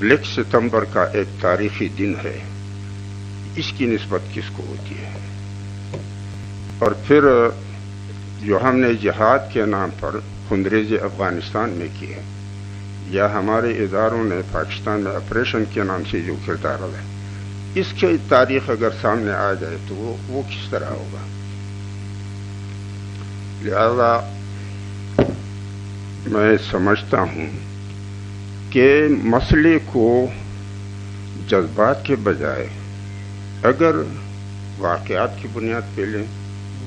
Black ستمبر کا ایک تاریخی دن ہے، اس کی نسبت کس کو ہوتی ہے؟ اور پھر جو ہم نے جہاد کے نام پر خنریزی افغانستان میں کی ہے، یا ہمارے اداروں نے پاکستان میں آپریشن کے نام سے جو کردار ادا ہے، اس کی تاریخ اگر سامنے آ جائے تو وہ کس طرح ہوگا؟ لہذا میں سمجھتا ہوں کہ مسئلے کو جذبات کے بجائے اگر واقعات کی بنیاد پہ لیں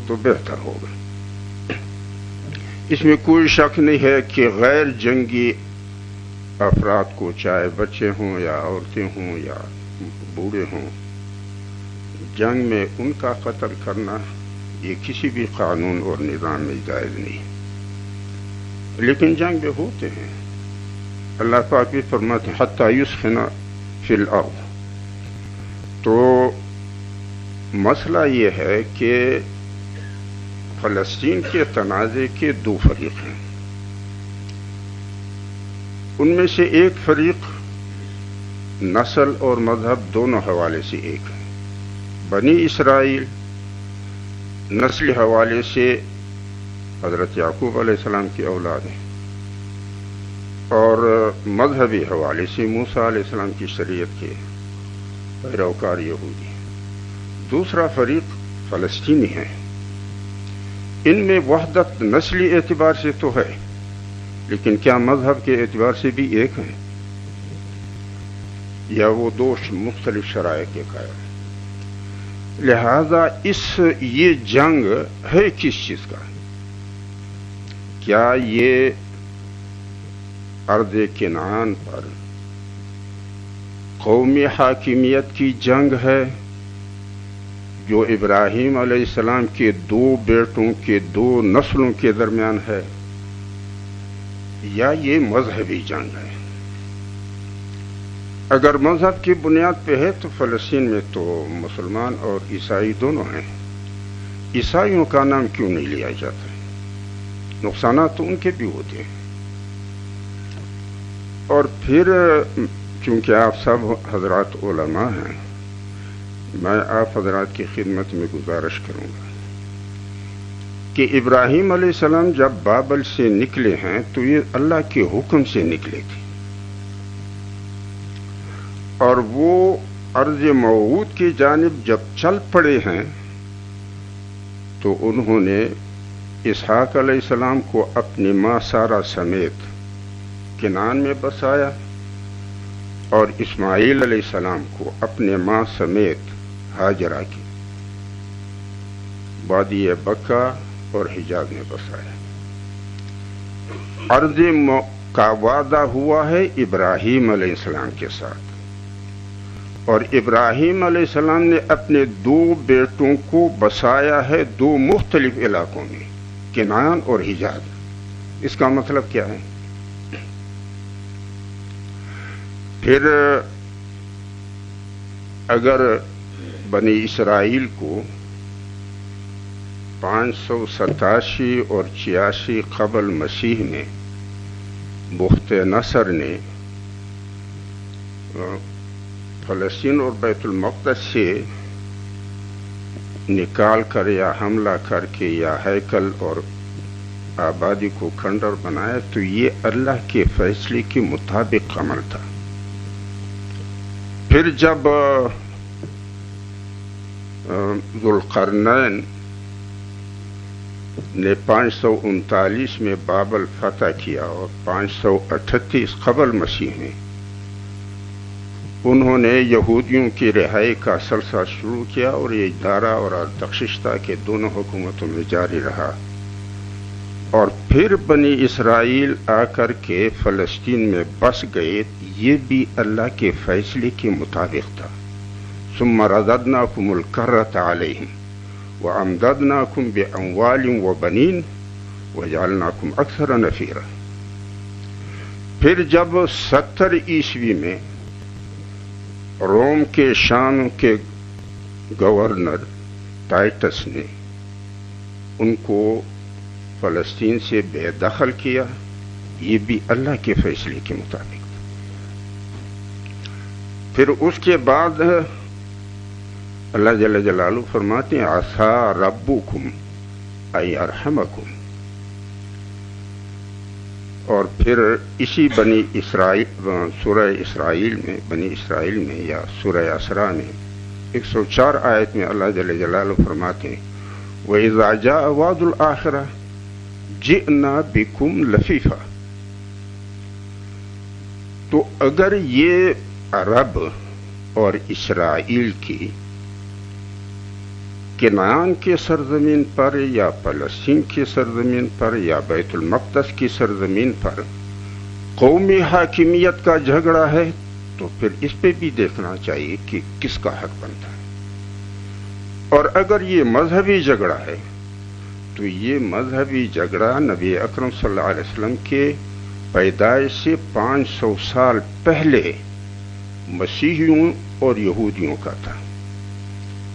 تو بہتر ہوگا۔ اس میں کوئی شک نہیں ہے کہ غیر جنگی افراد کو، چاہے بچے ہوں یا عورتیں ہوں یا بوڑھے ہوں، جنگ میں ان کا قتل کرنا یہ کسی بھی قانون اور نظام میں جائز نہیں ہے۔ لیکن جنگ میں ہوتے ہیں، اللہ پاک بھی فرماتے ہیں حتی یسخن فی الارض۔ تو مسئلہ یہ ہے کہ فلسطین کے تنازع کے دو فریق ہیں، ان میں سے ایک فریق نسل اور مذہب دونوں حوالے سے ایک ہے۔ بنی اسرائیل نسلی حوالے سے حضرت یعقوب علیہ السلام کی اولاد ہیں، اور مذہبی حوالے سے موسیٰ علیہ السلام کی شریعت کے پیروکار یہودی ہیں۔ دوسرا فریق فلسطینی ہیں، ان میں وحدت نسلی اعتبار سے تو ہے، لیکن کیا مذہب کے اعتبار سے بھی ایک ہیں، یا وہ دو مختلف شرائع کے قائل ہیں؟ لہذا یہ جنگ ہے کس چیز کا؟ کیا یہ ارض کنعان پر قومی حاکمیت کی جنگ ہے جو ابراہیم علیہ السلام کے دو بیٹوں کے دو نسلوں کے درمیان ہے، یا یہ مذہبی جنگ ہے؟ اگر مذہب کی بنیاد پہ ہے تو فلسطین میں تو مسلمان اور عیسائی دونوں ہیں، عیسائیوں کا نام کیوں نہیں لیا جاتا؟ نقصانات تو ان کے بھی ہوتے ہیں۔ اور پھر چونکہ آپ سب حضرات علماء ہیں، میں آپ حضرات کی خدمت میں گزارش کروں گا کہ ابراہیم علیہ السلام جب بابل سے نکلے ہیں تو یہ اللہ کے حکم سے نکلے تھے، اور وہ ارض موعود کی جانب جب چل پڑے ہیں تو انہوں نے اسحاق علیہ السلام کو اپنی ماں سارہ سمیت کنعان میں بسایا، اور اسماعیل علیہ السلام کو اپنے ماں سمیت ہاجرہ کی وادی بکہ اور حجاز میں بسایا۔ ارض کا وعدہ ہوا ہے ابراہیم علیہ السلام کے ساتھ، اور ابراہیم علیہ السلام نے اپنے دو بیٹوں کو بسایا ہے دو مختلف علاقوں میں، کنعان اور حجاز۔ اس کا مطلب کیا ہے؟ پھر اگر بنی اسرائیل کو 587 اور 86 قبل مسیح میں بخت نصر نے فلسطین اور بیت المقدس سے نکال کر یا حملہ کر کے یا ہیکل اور آبادی کو کھنڈر بنایا، تو یہ اللہ کے فیصلے کے مطابق عمل تھا۔ پھر جب ذوالقرنین نے 539 میں بابل فتح کیا اور 538 قبل مسیح میں انہوں نے یہودیوں کی رہائی کا سلسلہ شروع کیا، اور یہ دارا اور ارتخشستہ کے دونوں حکومتوں میں جاری رہا، اور پھر بنی اسرائیل آ کر کے فلسطین میں بس گئے۔ یہ بھی اللہ کے فیصلے کے مطابق تھا۔ ثم رددناکم الکرۃ علیہم وامددناکم باموال وبنین وجعلناکم اکثر نفیرا۔ پھر جب 70 عیسوی میں روم کے شام کے گورنر ٹائٹس نے ان کو فلسطین سے بے دخل کیا، یہ بھی اللہ کے فیصلے کے مطابق۔ پھر اس کے بعد اللہ جل جلالہ فرماتے ہیں عسا ربکم ان یرحمکم، اور پھر اسی بنی اسرائیل سورہ اسرائیل میں، بنی اسرائیل میں یا سورہ اسراء میں 104 آیت میں اللہ جل جلالہ فرماتے ہیں وَإِذَا جَاءَ وَعْدُ الْآخِرَةِ جِئْنَا بِكُمْ لَفِيفًا۔ تو اگر یہ عرب اور اسرائیل کی کنعان کے سرزمین پر یا فلسطین کی سرزمین پر یا بیت المقدس کی سرزمین پر قومی حاکمیت کا جھگڑا ہے تو پھر اس پہ بھی دیکھنا چاہیے کہ کس کا حق بنتا ہے، اور اگر یہ مذہبی جھگڑا ہے تو یہ مذہبی جھگڑا نبی اکرم صلی اللہ علیہ وسلم کے پیدائش سے 500 سال پہلے مسیحیوں اور یہودیوں کا تھا۔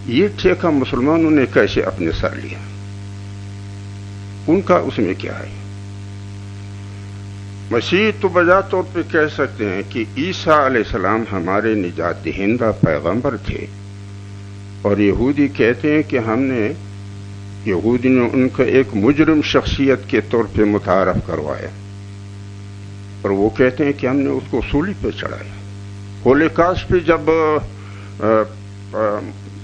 یہ ٹھیکہ مسلمانوں نے کیسے اپنے سر لیا؟ ان کا اس میں کیا ہے؟ مسیح تو بجا طور پہ کہہ سکتے ہیں کہ عیسیٰ علیہ السلام ہمارے نجات دہندہ پیغمبر تھے، اور یہودی کہتے ہیں کہ ہم نے یہودی نے ان کو ایک مجرم شخصیت کے طور پہ متعارف کروایا، اور وہ کہتے ہیں کہ ہم نے اس کو سولی پہ چڑھایا۔ ہولوکاسٹ پہ جب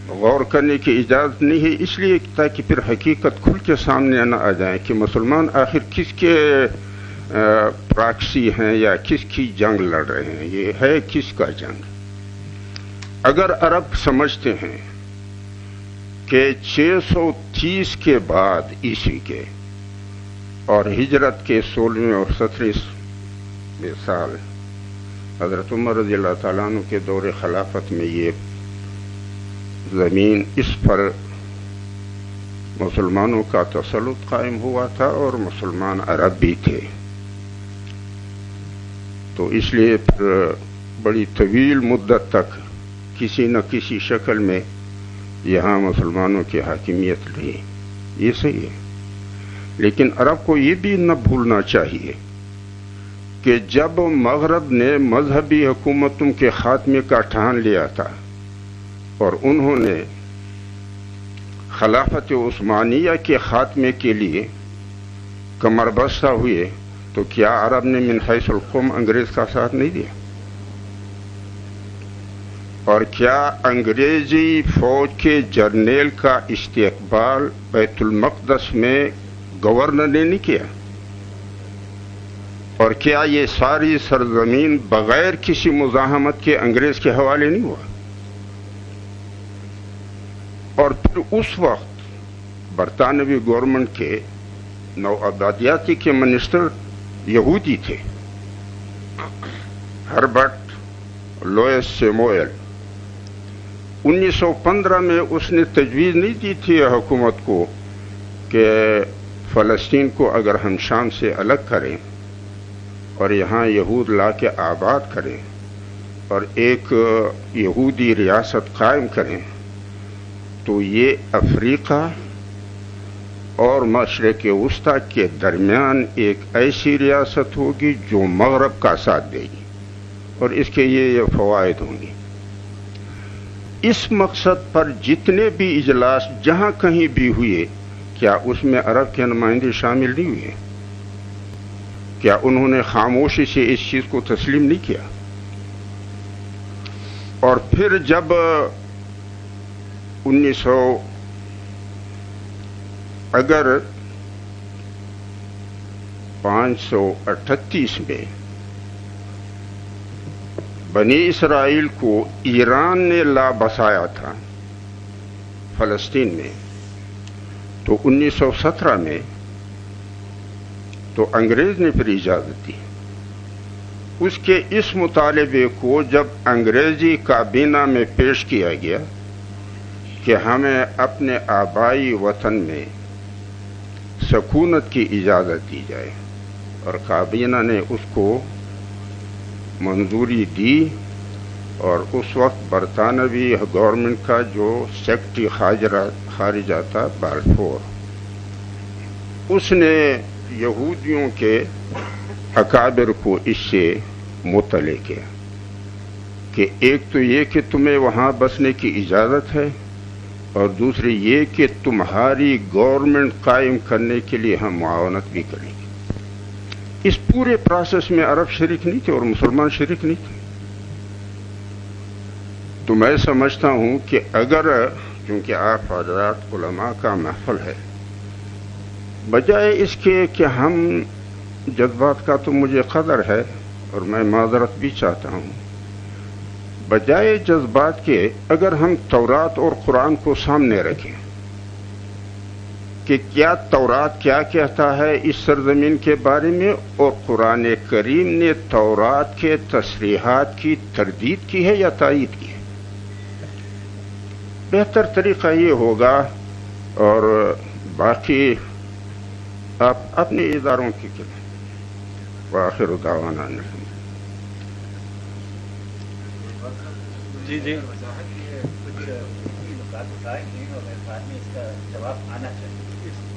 غور کرنے کی اجازت نہیں ہے، اس لیے تاکہ پھر حقیقت کھل کے سامنے نہ آ جائے کہ مسلمان آخر کس کے پراکسی ہیں یا کس کی جنگ لڑ رہے ہیں، یہ ہے کس کا جنگ۔ اگر عرب سمجھتے ہیں کہ 630 کے بعد عیسوی کے اور ہجرت کے 16ویں اور 17ویں سال حضرت عمر رضی اللہ تعالیٰ عنہ کے دور خلافت میں یہ زمین اس پر مسلمانوں کا تسلط قائم ہوا تھا اور مسلمان عرب بھی تھے، تو اس لیے پھر بڑی طویل مدت تک کسی نہ کسی شکل میں یہاں مسلمانوں کی حاکمیت رہی، یہ صحیح ہے۔ لیکن عرب کو یہ بھی نہ بھولنا چاہیے کہ جب مغرب نے مذہبی حکومتوں کے خاتمے کا ٹھان لیا تھا اور انہوں نے خلافت عثمانیہ کے خاتمے کے لیے کمر بستہ ہوئے، تو کیا عرب نے من حیث القوم انگریز کا ساتھ نہیں دیا؟ اور کیا انگریزی فوج کے جرنیل کا استقبال بیت المقدس میں گورنر نے نہیں کیا؟ اور کیا یہ ساری سرزمین بغیر کسی مزاحمت کے انگریز کے حوالے نہیں ہوا؟ اور پھر اس وقت برطانوی گورنمنٹ کے نوآبادیاتی کے منسٹر یہودی تھے، ہربرٹ لوئس سیموئل۔ 1915 میں اس نے تجویز نہیں دی تھی حکومت کو کہ فلسطین کو اگر ہم شام سے الگ کریں اور یہاں یہود لا کے آباد کریں اور ایک یہودی ریاست قائم کریں تو یہ افریقہ اور مشرق وسطیٰ کے درمیان ایک ایسی ریاست ہوگی جو مغرب کا ساتھ دے گی اور اس کے یہ فوائد ہوں گے۔ اس مقصد پر جتنے بھی اجلاس جہاں کہیں بھی ہوئے، کیا اس میں عرب کے نمائندے شامل نہیں ہوئے؟ کیا انہوں نے خاموشی سے اس چیز کو تسلیم نہیں کیا؟ اور پھر جب 538 میں بنی اسرائیل کو ایران نے لا بسایا تھا فلسطین میں، تو 1917 میں تو انگریز نے پھر اجازت دی۔ اس کے اس مطالبے کو جب انگریزی کابینہ میں پیش کیا گیا کہ ہمیں اپنے آبائی وطن میں سکونت کی اجازت دی جائے، اور کابینہ نے اس کو منظوری دی، اور اس وقت برطانوی گورنمنٹ کا جو سیکرٹری خارجہ تھا بالفور، اس نے یہودیوں کے اکابر کو اس سے مطلع کیا کہ ایک تو یہ کہ تمہیں وہاں بسنے کی اجازت ہے، اور دوسری یہ کہ تمہاری گورنمنٹ قائم کرنے کے لیے ہم معاونت بھی کریں گے۔ اس پورے پروسیس میں عرب شریک نہیں تھے اور مسلمان شریک نہیں تھے۔ تو میں سمجھتا ہوں کہ اگر، کیونکہ آپ حضرات علماء کا محفل ہے، بجائے اس کے کہ ہم جذبات کا تو مجھے قدر ہے اور میں معذرت بھی چاہتا ہوں، بجائے جذبات کے اگر ہم تورات اور قرآن کو سامنے رکھیں کہ کیا تورات کیا کہتا ہے اس سرزمین کے بارے میں، اور قرآن کریم نے تورات کے تصریحات کی تردید کی ہے یا تائید کی ہے، بہتر طریقہ یہ ہوگا۔ اور باقی آپ اپنے اداروں کی کریں۔ وآخر دعوانا الحمد۔ جی جی کچھ نکات بتائے ہیں اور اس کا جواب آنا چاہیے۔